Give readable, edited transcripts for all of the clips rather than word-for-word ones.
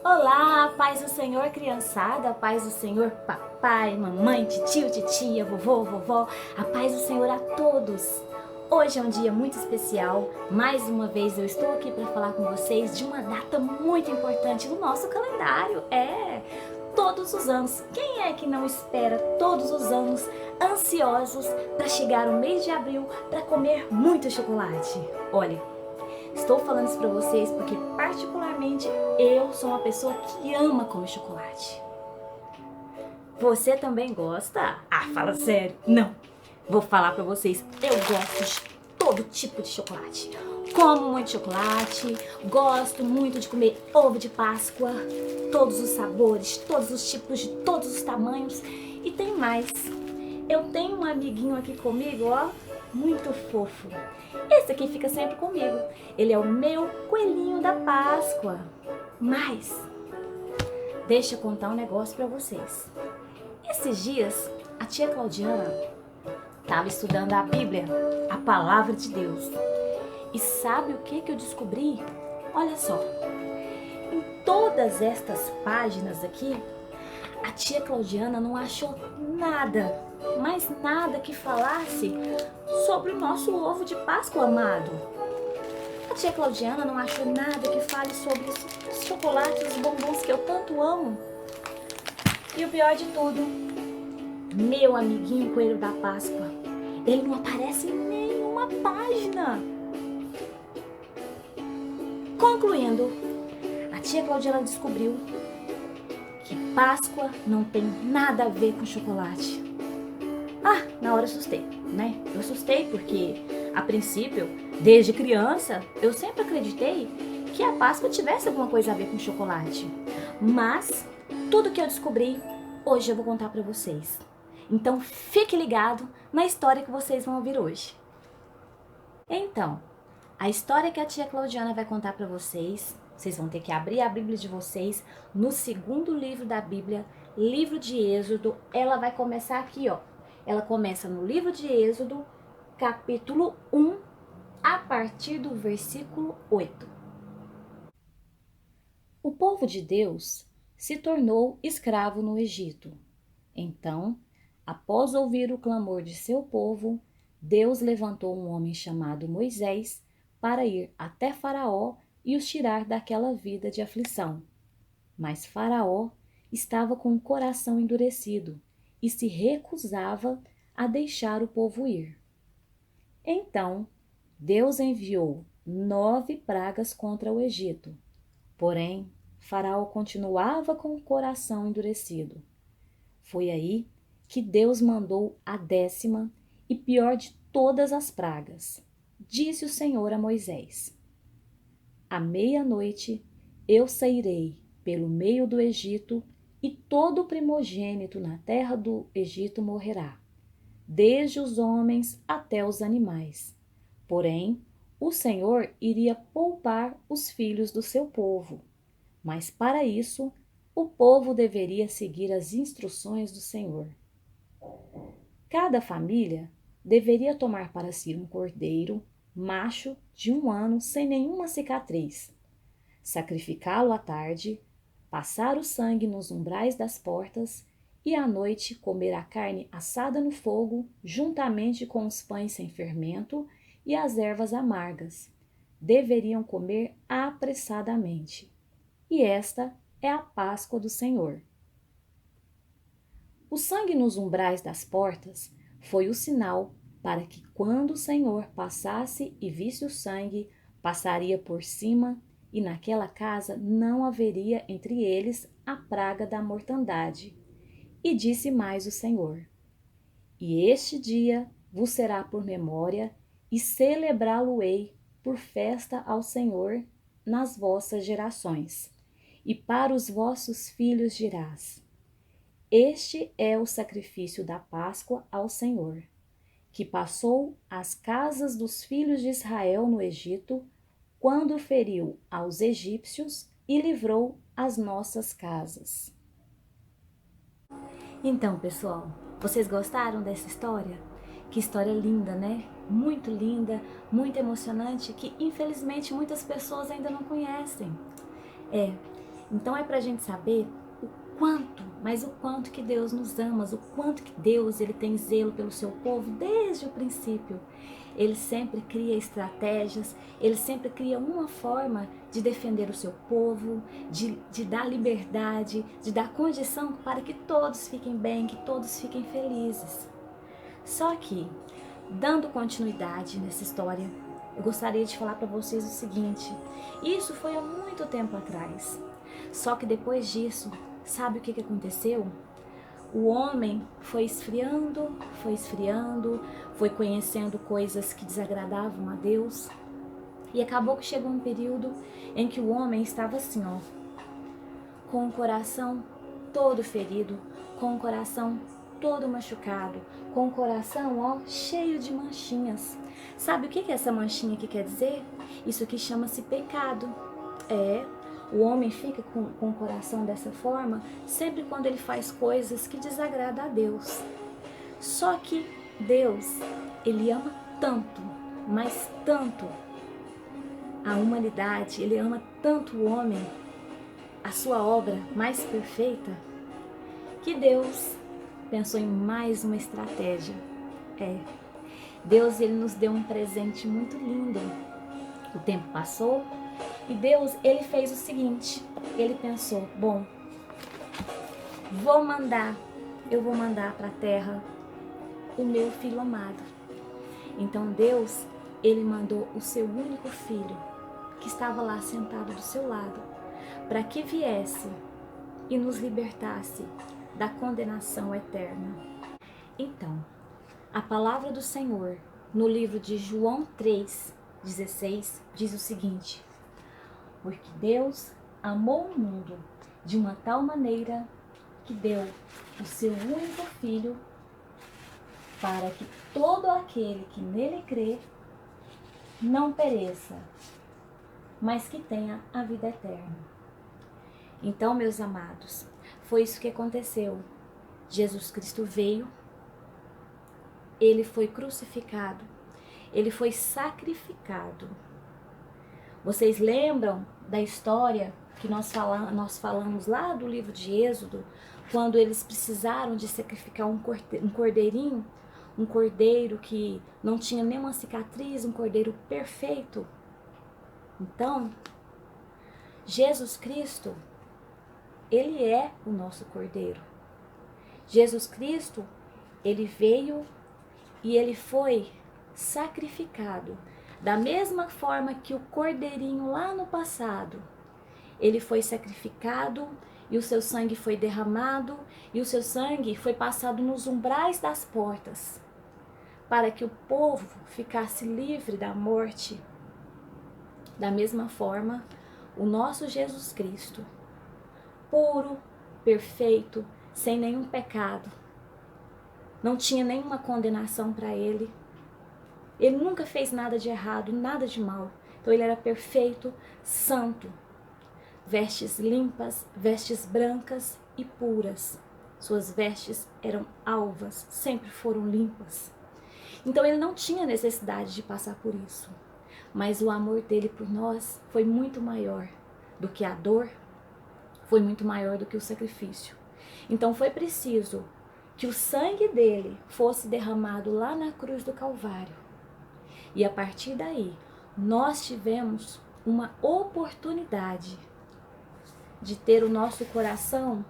Olá, paz do Senhor, criançada, paz do Senhor, papai, mamãe, titio, titia, vovô, vovó, a paz do Senhor a todos. Hoje é um dia muito especial, mais uma vez eu estou aqui para falar com vocês de uma data muito importante no nosso calendário, todos os anos. Quem é que não espera todos os anos ansiosos para chegar o mês de abril para comer muito chocolate? Olha, estou falando isso para vocês porque particularmente eu sou uma pessoa que ama comer chocolate. Você também gosta? Ah, fala sério. Não. Vou falar para vocês, eu gosto de todo tipo de chocolate. Como muito chocolate, gosto muito de comer ovo de Páscoa, todos os sabores, todos os tipos, de todos os tamanhos. E tem mais. Eu tenho um amiguinho aqui comigo, ó, muito fofo. Esse aqui fica sempre comigo. Ele é o meu coelhinho da Páscoa. Mas, deixa eu contar um negócio pra vocês. Esses dias, a tia Claudiana estava estudando a Bíblia, a Palavra de Deus. E sabe o que eu descobri? Olha só, em todas estas páginas aqui, a tia Claudiana não achou nada, mas nada que falasse sobre o nosso ovo de Páscoa amado. A tia Claudiana não achou nada que fale sobre os chocolates, os bombons que eu tanto amo. E o pior de tudo, meu amiguinho coelho da Páscoa, ele não aparece em nenhuma página. Concluindo, a tia Claudiana descobriu que Páscoa não tem nada a ver com chocolate. Ah, na hora eu assustei, né? Eu assustei porque, a princípio, desde criança, eu sempre acreditei que a Páscoa tivesse alguma coisa a ver com chocolate. Mas, tudo que eu descobri, hoje eu vou contar pra vocês. Então, fique ligado na história que vocês vão ouvir hoje. Então, a história que a tia Claudiana vai contar pra vocês, vocês vão ter que abrir a Bíblia de vocês no segundo livro da Bíblia, livro de Êxodo. Ela vai começar aqui, ó. Ela começa no livro de Êxodo, capítulo 1, a partir do versículo 8. O povo de Deus se tornou escravo no Egito. Então, após ouvir o clamor de seu povo, Deus levantou um homem chamado Moisés para ir até Faraó e os tirar daquela vida de aflição. Mas Faraó estava com o coração endurecido e se recusava a deixar o povo ir. Então, Deus enviou 9 pragas contra o Egito. Porém, Faraó continuava com o coração endurecido. Foi aí que Deus mandou a 10ª e pior de todas as pragas. Disse o Senhor a Moisés: à meia-noite eu sairei pelo meio do Egito e todo primogênito na terra do Egito morrerá, desde os homens até os animais. Porém, o Senhor iria poupar os filhos do seu povo. Mas para isso, o povo deveria seguir as instruções do Senhor. Cada família deveria tomar para si um cordeiro, macho, de 1 ano, sem nenhuma cicatriz, sacrificá-lo à tarde, passar o sangue nos umbrais das portas e à noite comer a carne assada no fogo, juntamente com os pães sem fermento e as ervas amargas. Deveriam comer apressadamente. E esta é a Páscoa do Senhor. O sangue nos umbrais das portas foi o sinal para que, quando o Senhor passasse e visse o sangue, passaria por cima, e naquela casa não haveria entre eles a praga da mortandade. E disse mais o Senhor: e este dia vos será por memória, e celebrá-lo-ei por festa ao Senhor nas vossas gerações. E para os vossos filhos dirás: este é o sacrifício da Páscoa ao Senhor, que passou às casas dos filhos de Israel no Egito, quando feriu aos egípcios e livrou as nossas casas. Então, pessoal, vocês gostaram dessa história? Que história linda, né? Muito linda, muito emocionante, que infelizmente muitas pessoas ainda não conhecem. Então é pra gente saber o quanto, mas o quanto que Deus nos ama, o quanto que Deus ele tem zelo pelo seu povo desde o princípio. Ele sempre cria estratégias, ele sempre cria uma forma de defender o seu povo, de dar liberdade, de dar condição para que todos fiquem bem, que todos fiquem felizes. Só que, dando continuidade nessa história, eu gostaria de falar para vocês o seguinte: isso foi há muito tempo atrás. Só que depois disso, sabe o que aconteceu? O homem foi esfriando, foi conhecendo coisas que desagradavam a Deus. E acabou que chegou um período em que o homem estava assim, ó, com o coração todo ferido, com o coração todo machucado, com o coração, ó, cheio de manchinhas. Sabe o que essa manchinha aqui quer dizer? Isso aqui chama-se pecado. O homem fica com o coração dessa forma sempre quando ele faz coisas que desagradam a Deus. Só que Deus, ele ama tanto, mas tanto a humanidade, ele ama tanto o homem, a sua obra mais perfeita, que Deus pensou em mais uma estratégia. Deus, ele nos deu um presente muito lindo. O tempo passou e Deus, ele fez o seguinte, ele pensou, bom, eu vou mandar para a terra o meu filho amado. Então Deus, ele mandou o seu único filho, que estava lá sentado do seu lado, para que viesse e nos libertasse da condenação eterna. Então, a palavra do Senhor, no livro de João 3,16, diz o seguinte: porque Deus amou o mundo de uma tal maneira que deu o seu único filho, para que todo aquele que nele crê não pereça, mas que tenha a vida eterna. Então, meus amados, foi isso que aconteceu. Jesus Cristo veio, ele foi crucificado, ele foi sacrificado. Vocês lembram da história que nós falamos lá do livro de Êxodo, quando eles precisaram de sacrificar um cordeirinho, um cordeiro que não tinha nenhuma cicatriz, um cordeiro perfeito? Então, Jesus Cristo, ele é o nosso cordeiro. Jesus Cristo, ele veio e ele foi sacrificado. Da mesma forma que o cordeirinho lá no passado, ele foi sacrificado e o seu sangue foi derramado e o seu sangue foi passado nos umbrais das portas, para que o povo ficasse livre da morte. Da mesma forma, o nosso Jesus Cristo, puro, perfeito, sem nenhum pecado, não tinha nenhuma condenação para ele. Ele nunca fez nada de errado, nada de mal. Então ele era perfeito, santo. Vestes limpas, vestes brancas e puras. Suas vestes eram alvas, sempre foram limpas. Então ele não tinha necessidade de passar por isso. Mas o amor dele por nós foi muito maior do que a dor, foi muito maior do que o sacrifício. Então foi preciso que o sangue dele fosse derramado lá na cruz do Calvário. E a partir daí, nós tivemos uma oportunidade de ter o nosso coração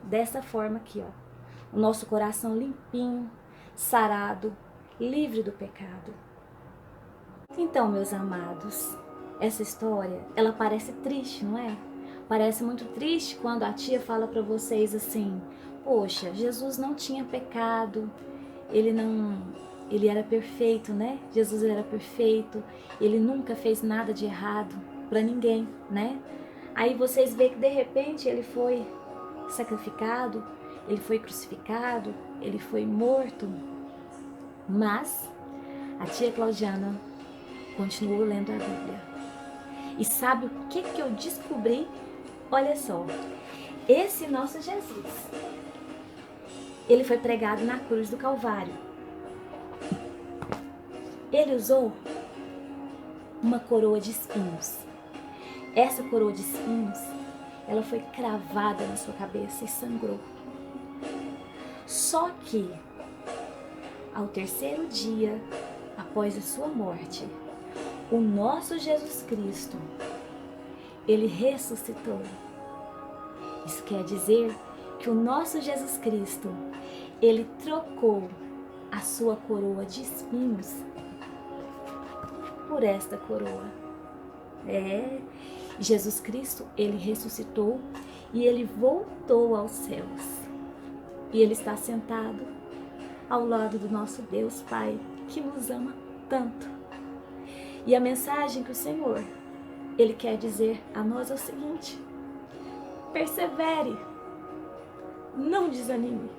dessa forma aqui, ó. O nosso coração limpinho, sarado, livre do pecado. Então, meus amados, essa história, ela parece triste, não é? Parece muito triste quando a tia fala para vocês assim: poxa, Jesus não tinha pecado, ele era perfeito, né? Jesus era perfeito, ele nunca fez nada de errado para ninguém, né? Aí vocês veem que de repente ele foi sacrificado, ele foi crucificado, ele foi morto. Mas a tia Claudiana continuou lendo a Bíblia. E sabe o que eu descobri? Olha só, esse nosso Jesus, ele foi pregado na cruz do Calvário. Ele usou uma coroa de espinhos. Essa coroa de espinhos, ela foi cravada na sua cabeça e sangrou. Só que, ao terceiro dia, após a sua morte, o nosso Jesus Cristo, ele ressuscitou. Isso quer dizer que o nosso Jesus Cristo, ele trocou a sua coroa de espinhos por esta coroa. Jesus Cristo, ele ressuscitou e ele voltou aos céus. E ele está sentado ao lado do nosso Deus Pai, que nos ama tanto. E a mensagem que o Senhor, ele quer dizer a nós é o seguinte: persevere, não desanime,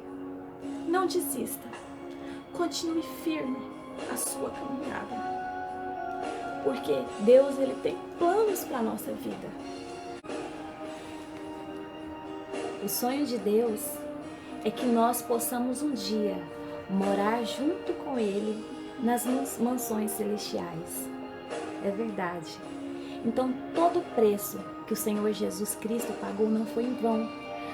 não desista, continue firme a sua caminhada. Porque Deus, ele tem planos para a nossa vida. O sonho de Deus é que nós possamos um dia morar junto com Ele nas mansões celestiais. É verdade. Então, todo o preço que o Senhor Jesus Cristo pagou não foi em vão.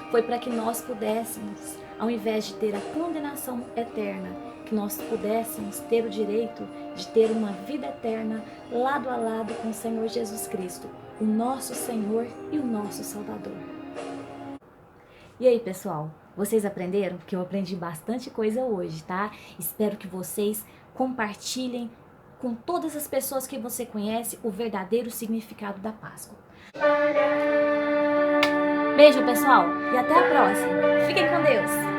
Foi para que nós pudéssemos, ao invés de ter a condenação eterna, que nós pudéssemos ter o direito de ter uma vida eterna lado a lado com o Senhor Jesus Cristo, o nosso Senhor e o nosso Salvador. E aí, pessoal, vocês aprenderam? Porque eu aprendi bastante coisa hoje, tá? Espero que vocês compartilhem com todas as pessoas que você conhece o verdadeiro significado da Páscoa. Beijo, pessoal, e até a próxima. Fiquem com Deus!